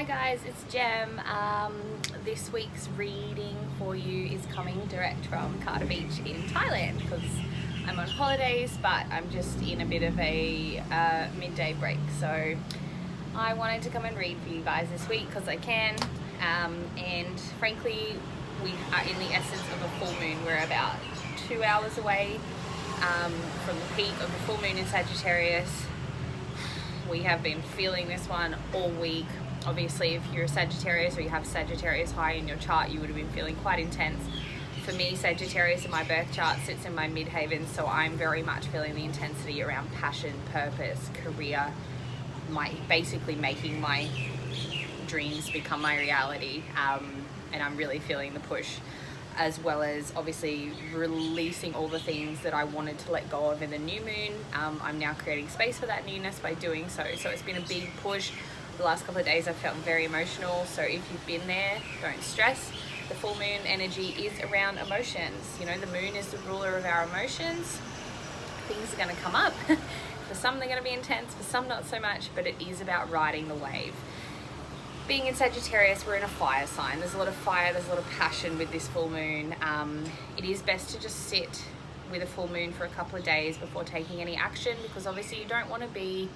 Hi guys, it's Jem. This week's reading for you is coming direct from Carter Beach in Thailand because I'm on holidays, but I'm just in a bit of a midday break. So I wanted to come and read for you guys this week because I can. And frankly, we are in the essence of a full moon. We're about 2 hours away from the peak of the full moon in Sagittarius. We have been feeling this one all week. Obviously, if you're a Sagittarius or you have Sagittarius high in your chart, you would have been feeling quite intense. For me, Sagittarius in my birth chart sits in my midheaven, so I'm very much feeling the intensity around passion, purpose, career, basically making my dreams become my reality. And I'm really feeling the push, as well as obviously releasing all the things that I wanted to let go of in the new moon. I'm now creating space for that newness by doing so. So it's been a big push. The last couple of days I've felt very emotional, so if you've been there, don't stress. The full moon energy is around emotions. You know, the moon is the ruler of our emotions. Things are going to come up. For some they're going to be intense, for some not so much, but it is about riding the wave. Being in Sagittarius, we're in a fire sign. There's a lot of fire, there's a lot of passion with this full moon. It is best to just sit with a full moon for a couple of days before taking any action, because obviously you don't want to be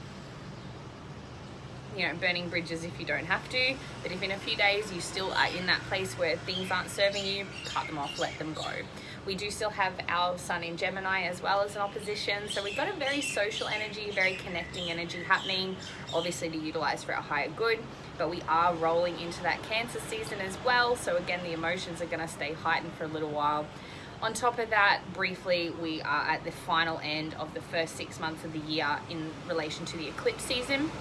burning bridges if you don't have to. But if in a few days you still are in that place where things aren't serving you, cut them off, let them go. We do still have our sun in Gemini as well as an opposition, so we've got a very social energy, very connecting energy happening, obviously to utilize for our higher good. But we are rolling into that Cancer season as well, so again the emotions are going to stay heightened for a little while. On top of that, briefly, we are at the final end of the first 6 months of the year in relation to the eclipse season.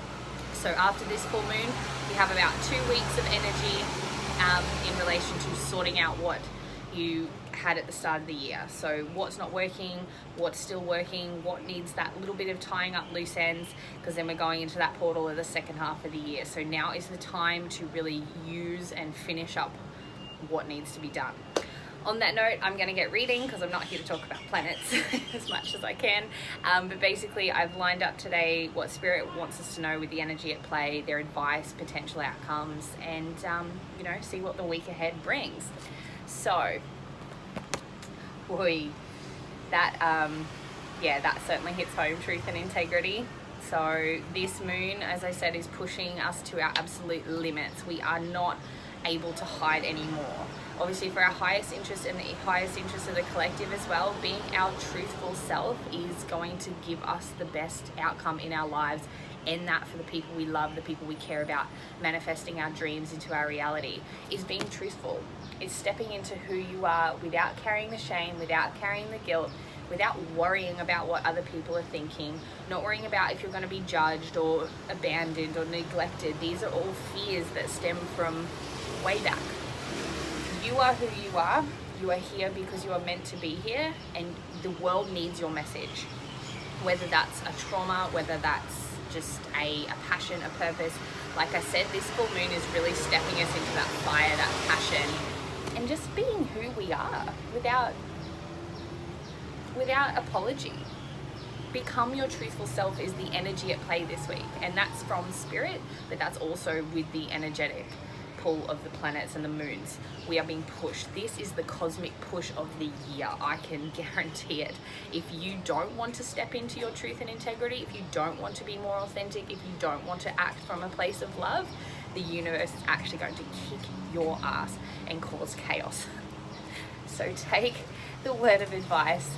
So after this full moon, we have about 2 weeks of energy in relation to sorting out what you had at the start of the year. So what's not working, what's still working, what needs that little bit of tying up loose ends, because then we're going into that portal of the second half of the year. So now is the time to really use and finish up what needs to be done. On that note, I'm going to get reading because I'm not here to talk about planets as much as I can. But basically, I've lined up today what Spirit wants us to know with the energy at play, their advice, potential outcomes, and see what the week ahead brings. So, that certainly hits home, truth and integrity. So this moon, as I said, is pushing us to our absolute limits. We are not able to hide anymore. Obviously, for our highest interest and the highest interest of the collective as well, being our truthful self is going to give us the best outcome in our lives, and that for the people we love, the people we care about, manifesting our dreams into our reality is being truthful. It's stepping into who you are without carrying the shame, without carrying the guilt, without worrying about what other people are thinking, not worrying about if you're going to be judged or abandoned or neglected. These are all fears that stem from way back. You are who you are. You are here because you are meant to be here, and the world needs your message. Whether that's a trauma, whether that's just a passion, a purpose. Like I said, this full moon is really stepping us into that fire, that passion, and just being who we are without apology. Become your truthful self is the energy at play this week, and that's from Spirit, but that's also with the energetic pull of the planets and the moons. We are being pushed. This is the cosmic push of the year. I can guarantee it. If you don't want to step into your truth and integrity, if you don't want to be more authentic, if you don't want to act from a place of love, the universe is actually going to kick your ass and cause chaos. So take the word of advice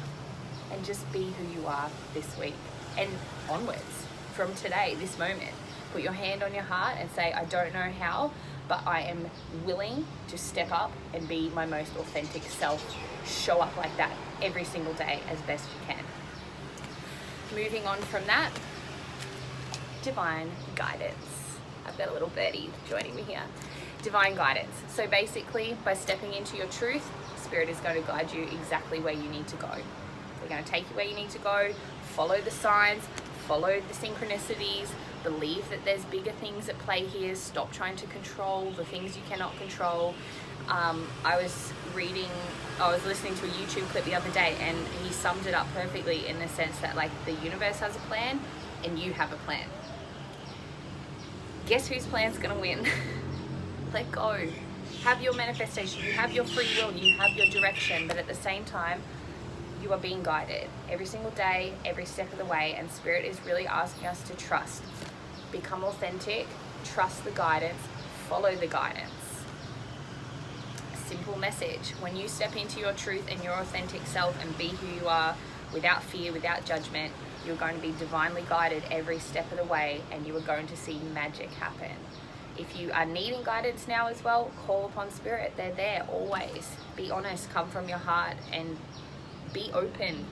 and just be who you are this week and onwards from today, this moment. Put your hand on your heart and say, I don't know how, but I am willing to step up and be my most authentic self. Show up like that every single day as best you can. Moving on from that, divine guidance. I've got a little birdie joining me here. Divine guidance. So basically, by stepping into your truth, Spirit is going to guide you exactly where you need to go. They're going to take you where you need to go. Follow the signs, follow the synchronicities, believe that there's bigger things at play here. Stop trying to control the things you cannot control. I was listening to a YouTube clip the other day, and he summed it up perfectly in the sense that, like, the universe has a plan and you have a plan. guess whose plan's gonna win? Let go. Have your manifestation, you have your free will, you have your direction, but at the same time, you are being guided every single day, every step of the way, and Spirit is really asking us to trust. Become authentic, trust the guidance, follow the guidance. Simple message. When you step into your truth and your authentic self and be who you are, without fear, without judgment, you're going to be divinely guided every step of the way, and you are going to see magic happen. If you are needing guidance now as well, call upon Spirit. They're there always. Be honest, come from your heart, and be open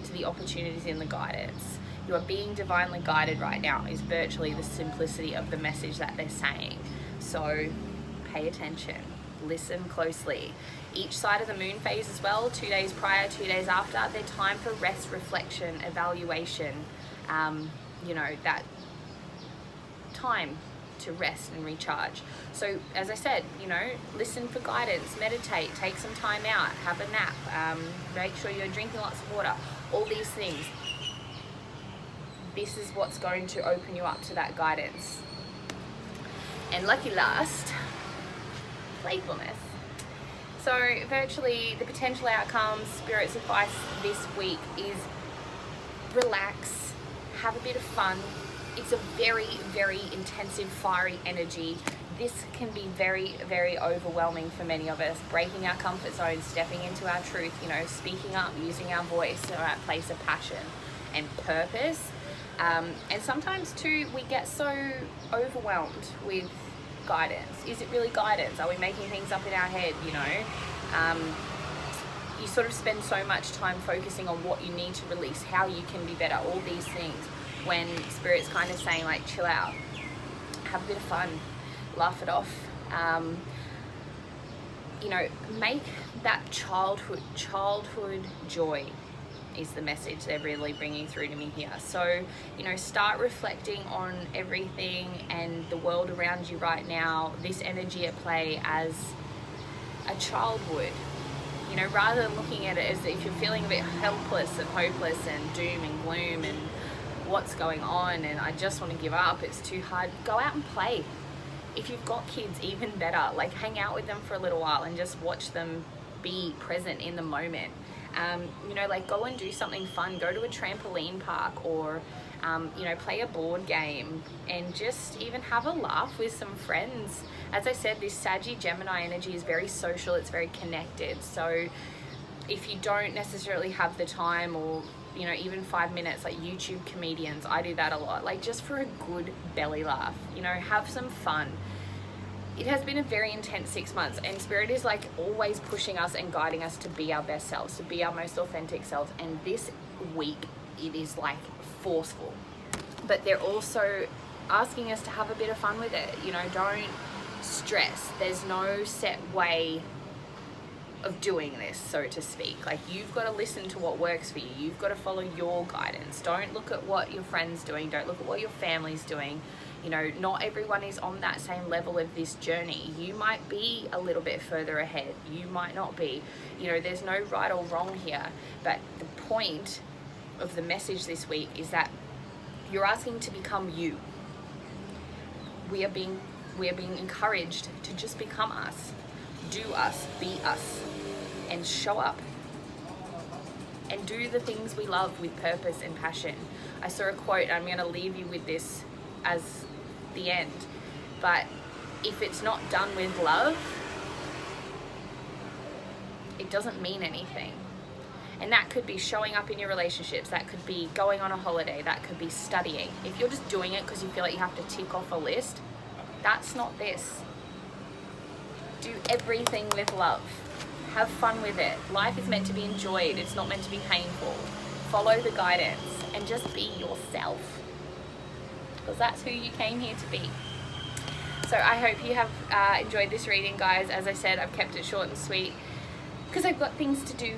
to the opportunities in the guidance. You are being divinely guided right now is virtually the simplicity of the message that they're saying. So pay attention, listen closely. Each side of the moon phase as well, 2 days prior, 2 days after, they're time for rest, reflection, evaluation, you know, that time to rest and recharge. So as I said, you know, listen for guidance, meditate, take some time out, have a nap, make sure you're drinking lots of water, all these things. This is what's going to open you up to that guidance. And lucky last, playfulness. So virtually the potential outcomes, Spirit's advice this week is relax, have a bit of fun. It's a very, very intensive, fiery energy. This can be very, very overwhelming for many of us. Breaking our comfort zone, stepping into our truth, you know, speaking up, using our voice in that place of passion and purpose. And sometimes too, we get so overwhelmed with guidance. Is it really guidance? Are we making things up in our head, you know? You sort of spend so much time focusing on what you need to release, how you can be better, all these things, when Spirit's kind of saying like, chill out, have a bit of fun, laugh it off. You know, make that childhood joy is the message they're really bringing through to me here. So, you know, start reflecting on everything and the world around you right now, this energy at play as a child would. You know, rather than looking at it as if you're feeling a bit helpless and hopeless and doom and gloom and what's going on and I just want to give up, it's too hard, go out and play. If you've got kids, even better, like hang out with them for a little while and just watch them be present in the moment. You know, like go and do something fun, go to a trampoline park or, you know, play a board game and just even have a laugh with some friends. As I said, this Saggy-Gemini energy is very social, it's very connected. So if you don't necessarily have the time or, you know, even 5 minutes, like YouTube comedians, I do that a lot, like just for a good belly laugh, you know, have some fun. It has been a very intense 6 months and Spirit is like always pushing us and guiding us to be our best selves, to be our most authentic selves. And this week it is like forceful, but they're also asking us to have a bit of fun with it. You know, don't stress. There's no set way of doing this, so to speak. Like you've got to listen to what works for you. You've got to follow your guidance. Don't look at what your friend's doing. Don't look at what your family's doing. You know, not everyone is on that same level of this journey. You might be a little bit further ahead. You might not be. You know, there's no right or wrong here. But the point of the message this week is that you're asking to become you. We are being encouraged to just become us. Do us, be us, and show up. And do the things we love with purpose and passion. I saw a quote, and I'm going to leave you with this as the end, but if it's not done with love, it doesn't mean anything. And that could be showing up in your relationships, that could be going on a holiday, that could be studying. If you're just doing it because you feel like you have to tick off a list, that's not this. Do everything with love. Have fun with it. Life is meant to be enjoyed, it's not meant to be painful. Follow the guidance and just be yourself, because that's who you came here to be. So I hope you have enjoyed this reading, guys. As I said, I've kept it short and sweet because I've got things to do.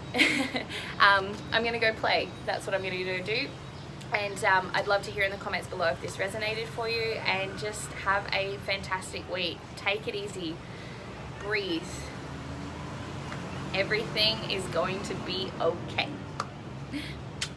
I'm going to go play. That's what I'm going to do. And I'd love to hear in the comments below if this resonated for you, and just have a fantastic week. Take it easy. Breathe. Everything is going to be okay.